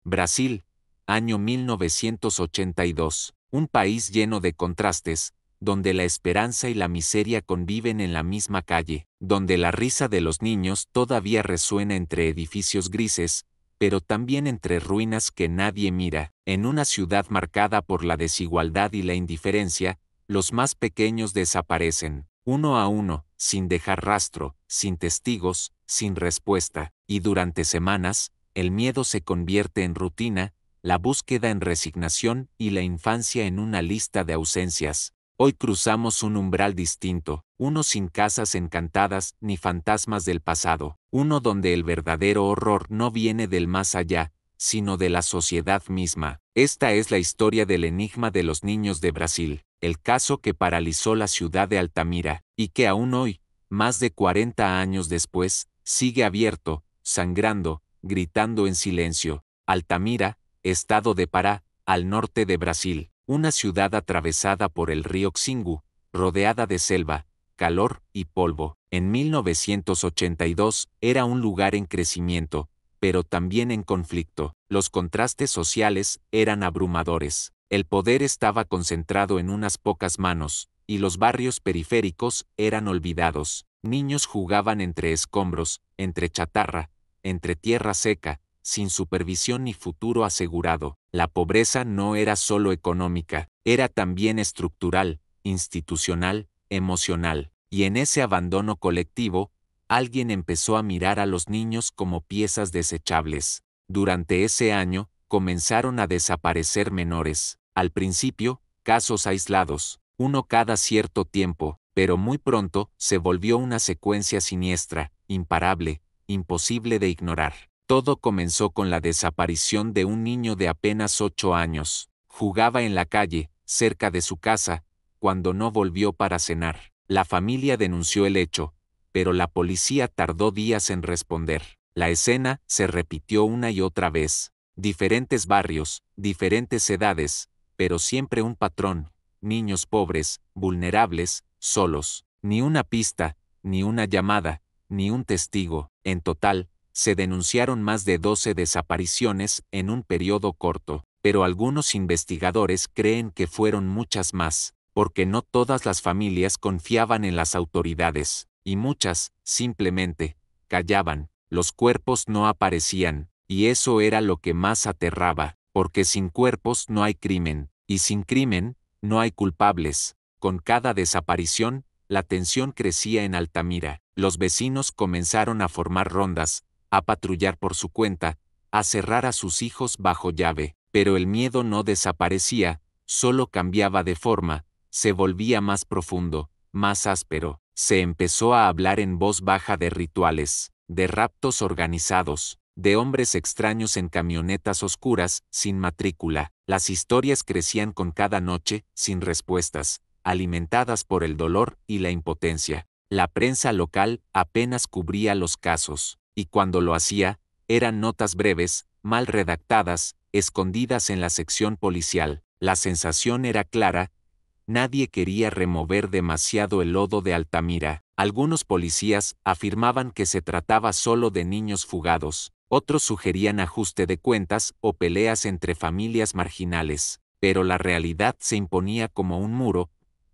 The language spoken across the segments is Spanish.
Brasil, año 1982. Un país lleno de contrastes, donde la esperanza y la miseria conviven en la misma calle, donde la risa de los niños todavía resuena entre edificios grises, pero también entre ruinas que nadie mira. En una ciudad marcada por la desigualdad y la indiferencia, los más pequeños desaparecen, uno a uno, sin dejar rastro, sin testigos, sin respuesta, y durante semanas, el miedo se convierte en rutina, la búsqueda en resignación y la infancia en una lista de ausencias. Hoy cruzamos un umbral distinto, uno sin casas encantadas ni fantasmas del pasado, uno donde el verdadero horror no viene del más allá, sino de la sociedad misma. Esta es la historia del enigma de los niños de Brasil, el caso que paralizó la ciudad de Altamira, y que aún hoy, más de 40 años después, sigue abierto, sangrando, gritando en silencio. Altamira, estado de Pará, al norte de Brasil, una ciudad atravesada por el río Xingu, rodeada de selva, calor y polvo. En 1982 era un lugar en crecimiento, pero también en conflicto. Los contrastes sociales eran abrumadores. El poder estaba concentrado en unas pocas manos, y los barrios periféricos eran olvidados. Niños jugaban entre escombros, entre chatarra, entre tierra seca, sin supervisión ni futuro asegurado. La pobreza no era solo económica, era también estructural, institucional, emocional. Y en ese abandono colectivo, alguien empezó a mirar a los niños como piezas desechables. Durante ese año, comenzaron a desaparecer menores. Al principio, casos aislados, uno cada cierto tiempo, pero muy pronto se volvió una secuencia siniestra, imparable, imposible de ignorar. Todo comenzó con la desaparición de un niño de apenas 8 años. Jugaba en la calle, cerca de su casa, cuando no volvió para cenar. La familia denunció el hecho, pero la policía tardó días en responder. La escena se repitió una y otra vez. Diferentes barrios, diferentes edades, pero siempre un patrón: niños pobres, vulnerables, solos. Ni una pista, ni una llamada, ni un testigo. En total, se denunciaron más de 12 desapariciones en un periodo corto, pero algunos investigadores creen que fueron muchas más, porque no todas las familias confiaban en las autoridades, y muchas, simplemente, callaban. Los cuerpos no aparecían, y eso era lo que más aterraba, porque sin cuerpos no hay crimen, y sin crimen, no hay culpables. Con cada desaparición, la tensión crecía en Altamira. Los vecinos comenzaron a formar rondas, a patrullar por su cuenta, a cerrar a sus hijos bajo llave, pero el miedo no desaparecía, solo cambiaba de forma, se volvía más profundo, más áspero. Se empezó a hablar en voz baja de rituales, de raptos organizados, de hombres extraños en camionetas oscuras, sin matrícula. Las historias crecían con cada noche, sin respuestas, alimentadas por el dolor y la impotencia. La prensa local apenas cubría los casos, y cuando lo hacía, eran notas breves, mal redactadas, escondidas en la sección policial. La sensación era clara: nadie quería remover demasiado el lodo de Altamira. Algunos policías afirmaban que se trataba solo de niños fugados, otros sugerían ajuste de cuentas o peleas entre familias marginales, pero la realidad se imponía como un muro.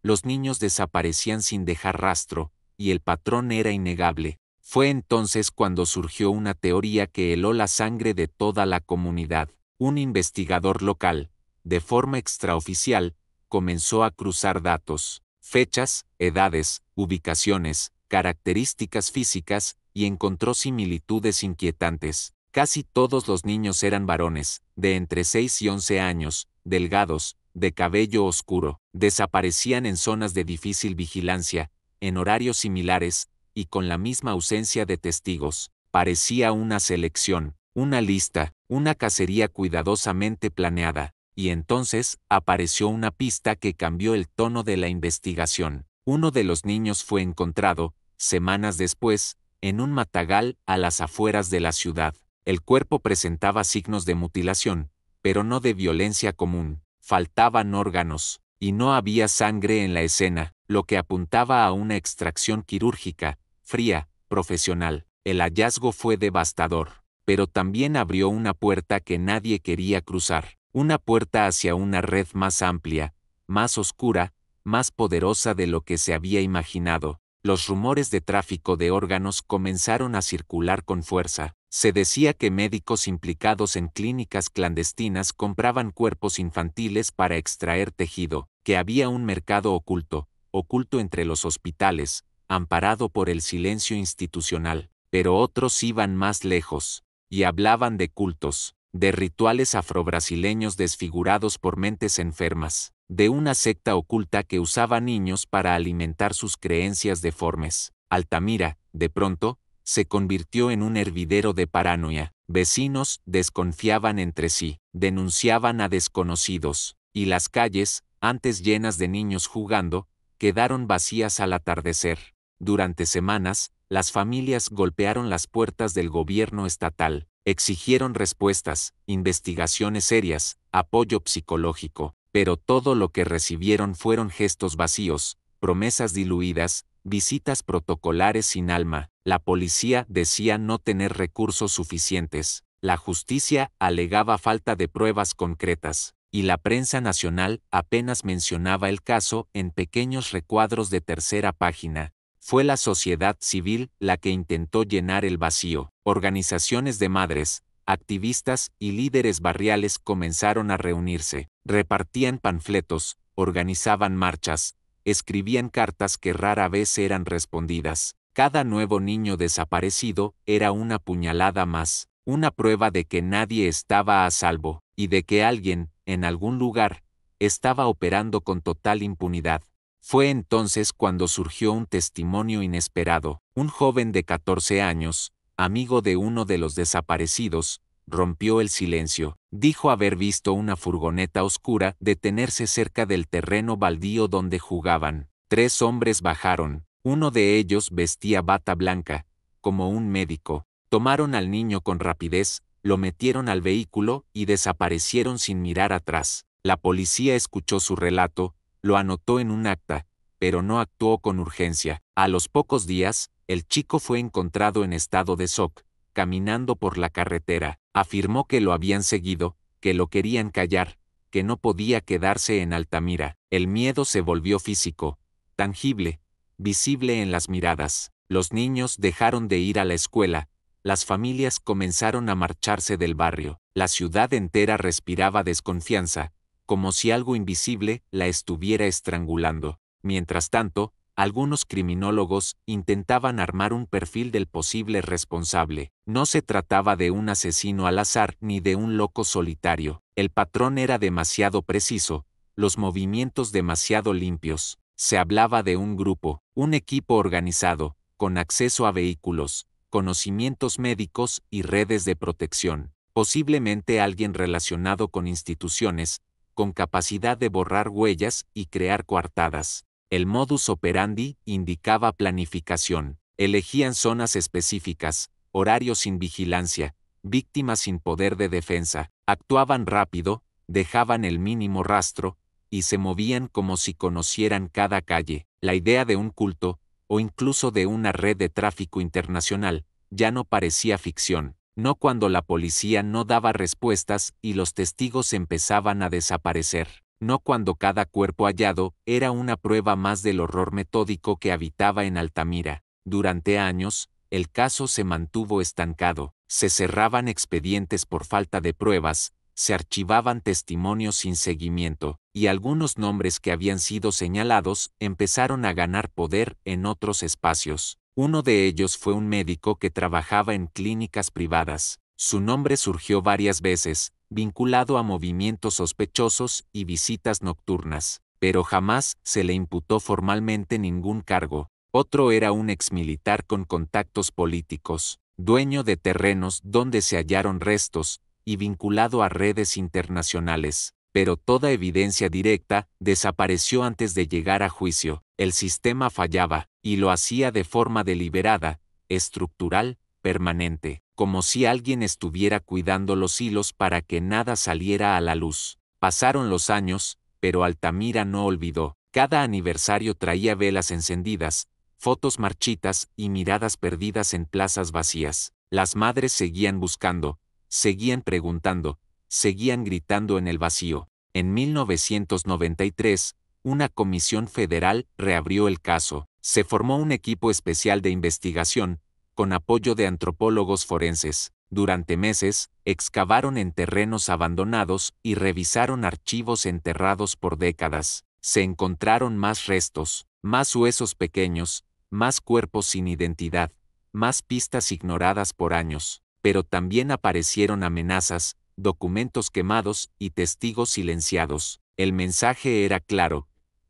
Los niños desaparecían sin dejar rastro, y el patrón era innegable. Fue entonces cuando surgió una teoría que heló la sangre de toda la comunidad. Un investigador local, de forma extraoficial, comenzó a cruzar datos, fechas, edades, ubicaciones, características físicas, y encontró similitudes inquietantes. Casi todos los niños eran varones, de entre 6 y 11 años, delgados, de cabello oscuro. Desaparecían en zonas de difícil vigilancia, en horarios similares, y con la misma ausencia de testigos. Parecía una selección, una lista, una cacería cuidadosamente planeada. Y entonces apareció una pista que cambió el tono de la investigación. Uno de los niños fue encontrado, semanas después, en un matagal a las afueras de la ciudad. El cuerpo presentaba signos de mutilación, pero no de violencia común. Faltaban órganos, y no había sangre en la escena, lo que apuntaba a una extracción quirúrgica, fría, profesional. El hallazgo fue devastador. pero también abrió una puerta que nadie quería cruzar, una puerta hacia una red más amplia, más oscura, más poderosa de lo que se había imaginado. Los rumores de tráfico de órganos comenzaron a circular con fuerza. Se decía que médicos implicados en clínicas clandestinas compraban cuerpos infantiles para extraer tejido, que había un mercado oculto entre los hospitales, amparado por el silencio institucional. Pero otros iban más lejos, y hablaban de cultos, de rituales afrobrasileños desfigurados por mentes enfermas, de una secta oculta que usaba niños para alimentar sus creencias deformes. Altamira, de pronto, se convirtió en un hervidero de paranoia. Vecinos desconfiaban entre sí, denunciaban a desconocidos, y las calles, antes llenas de niños jugando, quedaron vacías al atardecer. Durante semanas, las familias golpearon las puertas del gobierno estatal, exigieron respuestas, investigaciones serias, apoyo psicológico, pero todo lo que recibieron fueron gestos vacíos, promesas diluidas, visitas protocolares sin alma. La policía decía no tener recursos suficientes, la justicia alegaba falta de pruebas concretas, y la prensa nacional apenas mencionaba el caso en pequeños recuadros de tercera página. Fue la sociedad civil la que intentó llenar el vacío. Organizaciones de madres, activistas y líderes barriales comenzaron a reunirse, repartían panfletos, organizaban marchas, escribían cartas que rara vez eran respondidas. Cada nuevo niño desaparecido era una puñalada más, una prueba de que nadie estaba a salvo, y de que alguien, en algún lugar, estaba operando con total impunidad. Fue entonces cuando surgió un testimonio inesperado. Un joven de 14 años, amigo de uno de los desaparecidos, rompió el silencio. Dijo haber visto una furgoneta oscura detenerse cerca del terreno baldío donde jugaban. 3 hombres bajaron. Uno de ellos vestía bata blanca, como un médico. Tomaron al niño con rapidez, lo metieron al vehículo y desaparecieron sin mirar atrás. La policía escuchó su relato, lo anotó en un acta, pero no actuó con urgencia. A los pocos días, el chico fue encontrado en estado de shock, caminando por la carretera. Afirmó que lo habían seguido, que lo querían callar, que no podía quedarse en Altamira. El miedo se volvió físico, tangible, visible en las miradas. Los niños dejaron de ir a la escuela, las familias comenzaron a marcharse del barrio. La ciudad entera respiraba desconfianza, como si algo invisible la estuviera estrangulando. Mientras tanto, algunos criminólogos intentaban armar un perfil del posible responsable. No se trataba de un asesino al azar ni de un loco solitario. El patrón era demasiado preciso, los movimientos demasiado limpios. Se hablaba de un grupo, un equipo organizado, con acceso a vehículos, conocimientos médicos y redes de protección. Posiblemente alguien relacionado con instituciones, con capacidad de borrar huellas y crear coartadas. El modus operandi indicaba planificación. Elegían zonas específicas, horarios sin vigilancia, víctimas sin poder de defensa. Actuaban rápido, dejaban el mínimo rastro, y se movían como si conocieran cada calle. La idea de un culto, o incluso de una red de tráfico internacional, ya no parecía ficción. No cuando la policía no daba respuestas y los testigos empezaban a desaparecer. No cuando cada cuerpo hallado era una prueba más del horror metódico que habitaba en Altamira. Durante años, el caso se mantuvo estancado. Se cerraban expedientes por falta de pruebas, se archivaban testimonios sin seguimiento, y algunos nombres que habían sido señalados empezaron a ganar poder en otros espacios. Uno de ellos fue un médico que trabajaba en clínicas privadas. Su nombre surgió varias veces, vinculado a movimientos sospechosos y visitas nocturnas, pero jamás se le imputó formalmente ningún cargo. Otro era un exmilitar con contactos políticos, dueño de terrenos donde se hallaron restos, y vinculado a redes internacionales. Pero toda evidencia directa desapareció antes de llegar a juicio. El sistema fallaba, y lo hacía de forma deliberada, estructural, permanente, como si alguien estuviera cuidando los hilos para que nada saliera a la luz. Pasaron los años, pero Altamira no olvidó. Cada aniversario traía velas encendidas, fotos marchitas y miradas perdidas en plazas vacías. Las madres seguían buscando, seguían preguntando, seguían gritando en el vacío. En 1993, una comisión federal reabrió el caso. Se formó un equipo especial de investigación, con apoyo de antropólogos forenses. Durante meses, excavaron en terrenos abandonados y revisaron archivos enterrados por décadas. Se encontraron más restos, más huesos pequeños, más cuerpos sin identidad, más pistas ignoradas por años. Pero también aparecieron amenazas, documentos quemados y testigos silenciados. El mensaje era claro.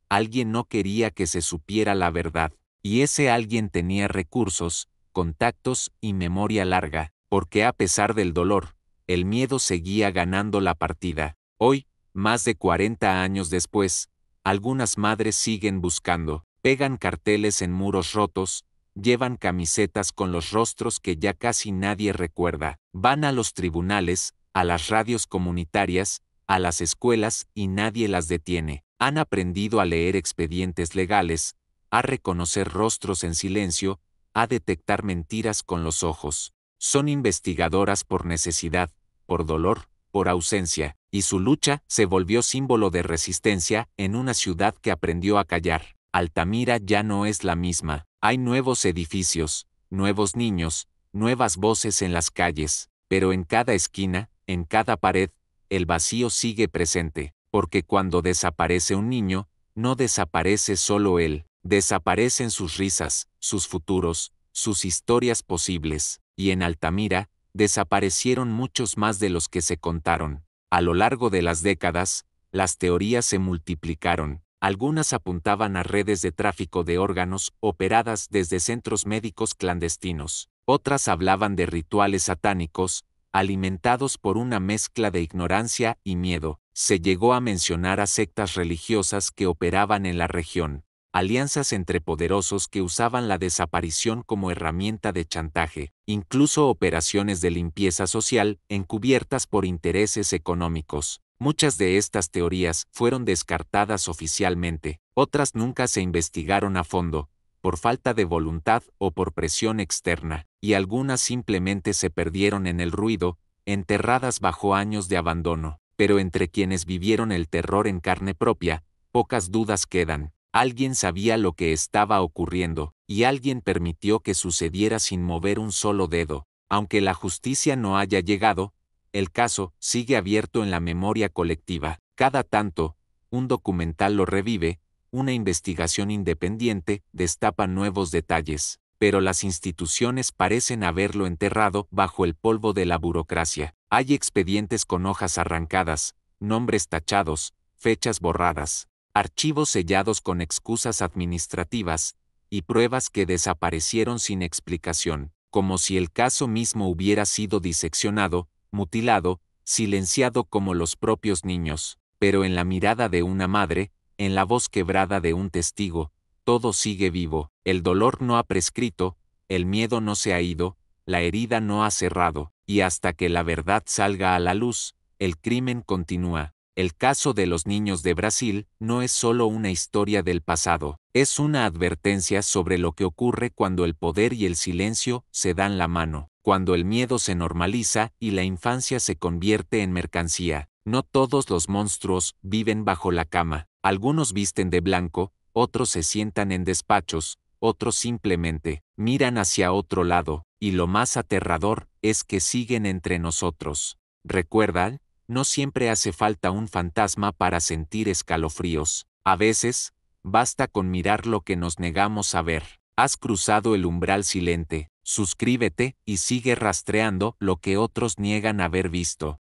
Alguien no quería que se supiera la verdad, y ese alguien tenía recursos, contactos y memoria larga, porque a pesar del dolor, el miedo seguía ganando la partida. Hoy, más de 40 años después, algunas madres siguen buscando, pegan carteles en muros rotos, llevan camisetas con los rostros que ya casi nadie recuerda, van a los tribunales, a las radios comunitarias, a las escuelas y nadie las detiene. Han aprendido a leer expedientes legales, a reconocer rostros en silencio, a detectar mentiras con los ojos. Son investigadoras por necesidad, por dolor, por ausencia, y su lucha se volvió símbolo de resistencia en una ciudad que aprendió a callar. Altamira ya no es la misma. Hay nuevos edificios, nuevos niños, nuevas voces en las calles, pero en cada esquina, en cada pared, el vacío sigue presente, porque cuando desaparece un niño, no desaparece solo él, desaparecen sus risas, sus futuros, sus historias posibles, y en Altamira, desaparecieron muchos más de los que se contaron. A lo largo de las décadas, las teorías se multiplicaron. Algunas apuntaban a redes de tráfico de órganos operadas desde centros médicos clandestinos. Otras hablaban de rituales satánicos, alimentados por una mezcla de ignorancia y miedo. Se llegó a mencionar a sectas religiosas que operaban en la región, alianzas entre poderosos que usaban la desaparición como herramienta de chantaje, incluso operaciones de limpieza social encubiertas por intereses económicos. Muchas de estas teorías fueron descartadas oficialmente, otras nunca se investigaron a fondo, por falta de voluntad o por presión externa, y algunas simplemente se perdieron en el ruido, enterradas bajo años de abandono. Pero entre quienes vivieron el terror en carne propia, pocas dudas quedan. Alguien sabía lo que estaba ocurriendo, y alguien permitió que sucediera sin mover un solo dedo. Aunque la justicia no haya llegado, el caso sigue abierto en la memoria colectiva. Cada tanto, un documental lo revive, una investigación independiente destapa nuevos detalles, pero las instituciones parecen haberlo enterrado bajo el polvo de la burocracia. Hay expedientes con hojas arrancadas, nombres tachados, fechas borradas, archivos sellados con excusas administrativas, y pruebas que desaparecieron sin explicación, como si el caso mismo hubiera sido diseccionado, mutilado, silenciado como los propios niños. Pero en la mirada de una madre, en la voz quebrada de un testigo, todo sigue vivo. El dolor no ha prescrito, el miedo no se ha ido, la herida no ha cerrado, y hasta que la verdad salga a la luz, el crimen continúa. El caso de los niños de Brasil no es solo una historia del pasado, es una advertencia sobre lo que ocurre cuando el poder y el silencio se dan la mano, cuando el miedo se normaliza y la infancia se convierte en mercancía. No todos los monstruos viven bajo la cama, algunos visten de blanco, otros se sientan en despachos, otros simplemente miran hacia otro lado, y lo más aterrador es que siguen entre nosotros. ¿Recuerdan? No siempre hace falta un fantasma para sentir escalofríos. A veces, basta con mirar lo que nos negamos a ver. Has cruzado el umbral silente, suscríbete y sigue rastreando lo que otros niegan haber visto.